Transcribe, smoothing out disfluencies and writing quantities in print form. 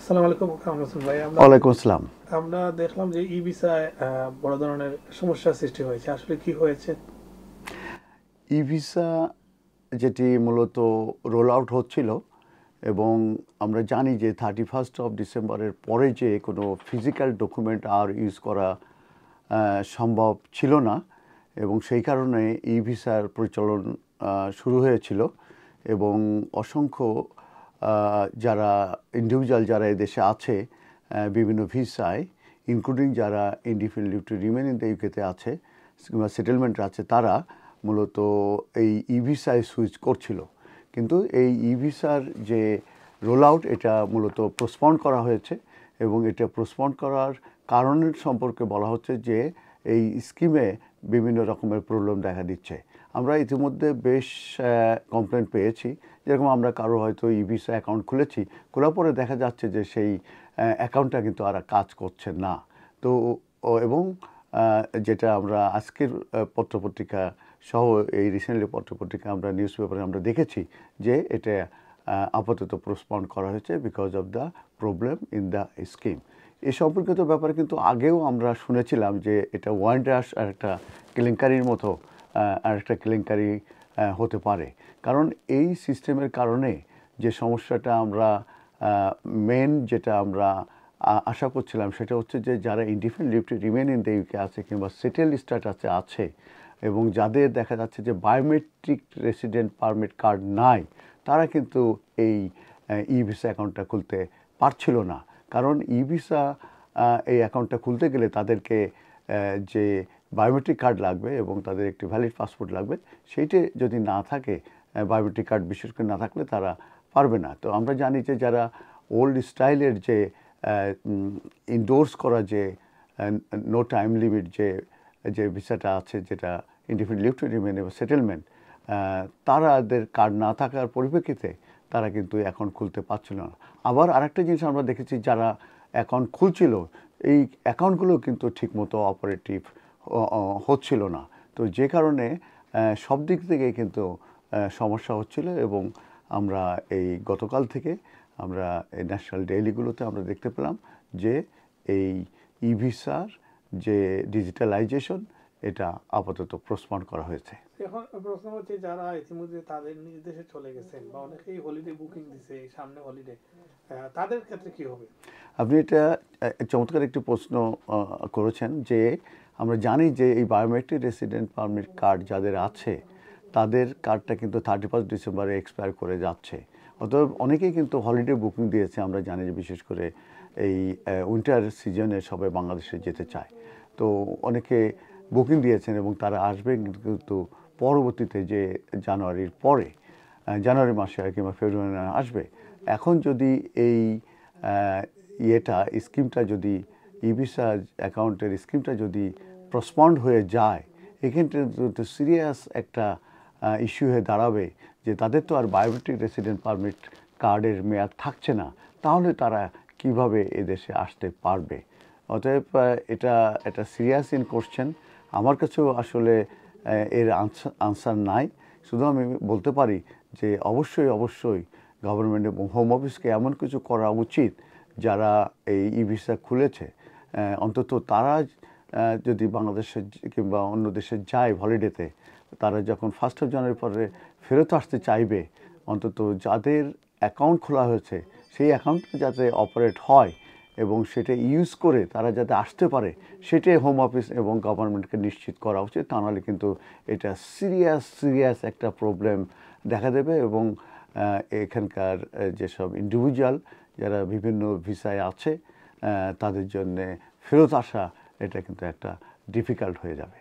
আসসালামু আলাইকুম কামরুল হোসেন ভাই। ওয়ালাইকুম আসসালাম। আমরা দেখলাম যে ই ভিসায় বড় ধরনের সমস্যার সৃষ্টি হয়েছে, আসলে কি হয়েছে? ই ভিসা যেটি মূলত রোল আউট হচ্ছিল এবং আমরা জানি যে 31 ডিসেম্বরের পরে যে কোনো ফিজিক্যাল ডকুমেন্ট আর ইউজ করা সম্ভব ছিল না এবং সেই কারণে ই ভিসার পরিচালন শুরু হয়েছিল এবং অসংখ্য যারা ইন্ডিভিজুয়াল যারা এদেশে আছে বিভিন্ন ভিসায়, ইনক্লুডিং যারা indefinite leave to remain in the ইউকেতে আছে কিংবা সেটেলমেন্ট আছে, তারা মূলত এই ই ভিসায় সুইচ করছিল। কিন্তু এই ই ভিসার যে রোল আউট, এটা মূলত পোস্টপন্ড করা হয়েছে এবং এটা পোস্টপন্ড করার কারণের সম্পর্কে বলা হচ্ছে যে এই স্কিমে বিভিন্ন রকমের প্রবলেম দেখা দিচ্ছে। আমরা ইতিমধ্যে বেশ কমপ্লেন পেয়েছি, যেরকম আমরা কারো হয়তো ই ভিসা অ্যাকাউন্ট খুলেছি, খোলার পরে দেখা যাচ্ছে যে সেই অ্যাকাউন্টটা কিন্তু আর কাজ করছে না। তো এবং যেটা আমরা আজকের পত্রপত্রিকা সহ এই রিসেন্টলি পত্রপত্রিকা আমরা নিউজ পেপারে আমরা দেখেছি যে এটা আপাতত পোস্টপন্ড করা হয়েছে because of the problem in the scheme. এই সম্পর্কিত ব্যাপারে কিন্তু আগেও আমরা শুনেছিলাম যে এটা ওয়ারেন্ট রাশ আর একটা কেলেঙ্কারির মতো আরেকটা কেলেঙ্কারি হতে পারে। কারণ এই সিস্টেমের কারণে যে সমস্যাটা আমরা মেন যেটা আমরা আশা করছিলাম সেটা হচ্ছে যে যারা indefinite leave to remain in the UK আছে কিংবা সেটেল স্ট্যাটাসে আছে এবং যাদের দেখা যাচ্ছে যে বায়োমেট্রিক রেসিডেন্ট পারমিট কার্ড নাই, তারা কিন্তু এই ই ভিসা অ্যাকাউন্টটা খুলতে পারছিল না। কারণ ই ভিসা এই অ্যাকাউন্টটা খুলতে গেলে তাদেরকে যে বায়োমেট্রিক কার্ড লাগবে এবং তাদের একটি ভ্যালিড পাসপোর্ট লাগবে, সেইটি যদি না থাকে, বায়োমেট্রিক কার্ড বিশেষ করে না থাকলে তারা পারবে না। তো আমরা জানি যে যারা ওল্ড স্টাইলের যে ইনডোর্স করা যে নো টাইম লিমিট যে ভিসাটা আছে, যেটা ইনডিফিনিট লিভ টু রিমেন এবং সেটেলমেন্ট, তাদের কার্ড না থাকার পরিপ্রেক্ষিতে তারা কিন্তু অ্যাকাউন্ট খুলতে পারছিল না। আবার আরেকটা জিনিস আমরা দেখেছি, যারা অ্যাকাউন্ট খুলছিল এই অ্যাকাউন্টগুলো কিন্তু ঠিকমতো অপারেটিভ হচ্ছিল না। তো যে কারণে সব দিক থেকে কিন্তু সমস্যা হচ্ছিল এবং আমরা এই গতকাল থেকে আমরা এই ন্যাশনাল ডেইলিগুলোতে আমরা দেখতে পেলাম যে এই ই ভিসার যে ডিজিটালাইজেশন, এটা আপাতত পোস্টপন্ড করা হয়েছে। এখন প্রশ্ন হচ্ছে, যারা ইতিমধ্যে তাদের নিজ দেশে চলে গেছেন বা অনেকেই হলিডে বুকিং দিছে সামনে হলিডে, তাদের ক্ষেত্রে কি হবে? আপনি এটা চমৎকার একটি প্রশ্ন করেছেন যে আমরা জানি যে এই বায়োমেট্রিক রেসিডেন্ট পারমিট কার্ড যাদের আছে তাদের কার্ডটা কিন্তু 31 ডিসেম্বরে এক্সপায়ার করে যাচ্ছে। অতএব অনেকেই কিন্তু হলিডে বুকিং দিয়েছে। আমরা জানি যে বিশেষ করে এই উইন্টার সিজনে সবাই বাংলাদেশে যেতে চায়, তো অনেকে বুকিং দিয়েছেন এবং তারা আসবে কিন্তু পরবর্তীতে যে জানুয়ারির পরে, জানুয়ারি মাসে কিংবা ফেব্রুয়ারি আসবে। এখন যদি এই স্কিমটা যদি ই ভিসা অ্যাকাউন্টের স্কিমটা যদি পোস্টপন্ড হয়ে যায়, এখানটা তো সিরিয়াস একটা ইস্যু হয়ে দাঁড়াবে যে তাদের তো আর বায়োমেট্রিক রেসিডেন্ট পারমিট কার্ডের মেয়াদ থাকছে না, তাহলে তারা কিভাবে এদেশে আসতে পারবে? অতএব এটা একটা সিরিয়াস ইন কোশ্চেন। আমার কাছেও আসলে এর আনসার নাই। শুধু আমি বলতে পারি যে অবশ্যই গভর্নমেন্ট এবং হোম অফিসকে এমন কিছু করা উচিত, যারা এই ই ভিসা খুলেছে অন্তত তারা যদি বাংলাদেশে কিংবা অন্য দেশে যায় হলিডেতে, তারা যখন 1 জানুয়ারি পরে ফেরত আসতে চাইবে, অন্তত যাদের অ্যাকাউন্ট খোলা হয়েছে সেই অ্যাকাউন্টটা যাতে অপারেট হয় এবং সেটা ইউজ করে তারা যাতে আসতে পারে, সেটাই হোম অফিস এবং গভর্নমেন্টকে নিশ্চিত করা উচিত। তা নাহলে কিন্তু এটা সিরিয়াস একটা প্রবলেম দেখা দেবে এবং এখানকার যেসব ইন্ডিভিজুয়াল যারা বিভিন্ন ভিসায় আছে তাদের জন্যে ফেরত আসা এটা কিন্তু একটা ডিফিকাল্ট হয়ে যাবে।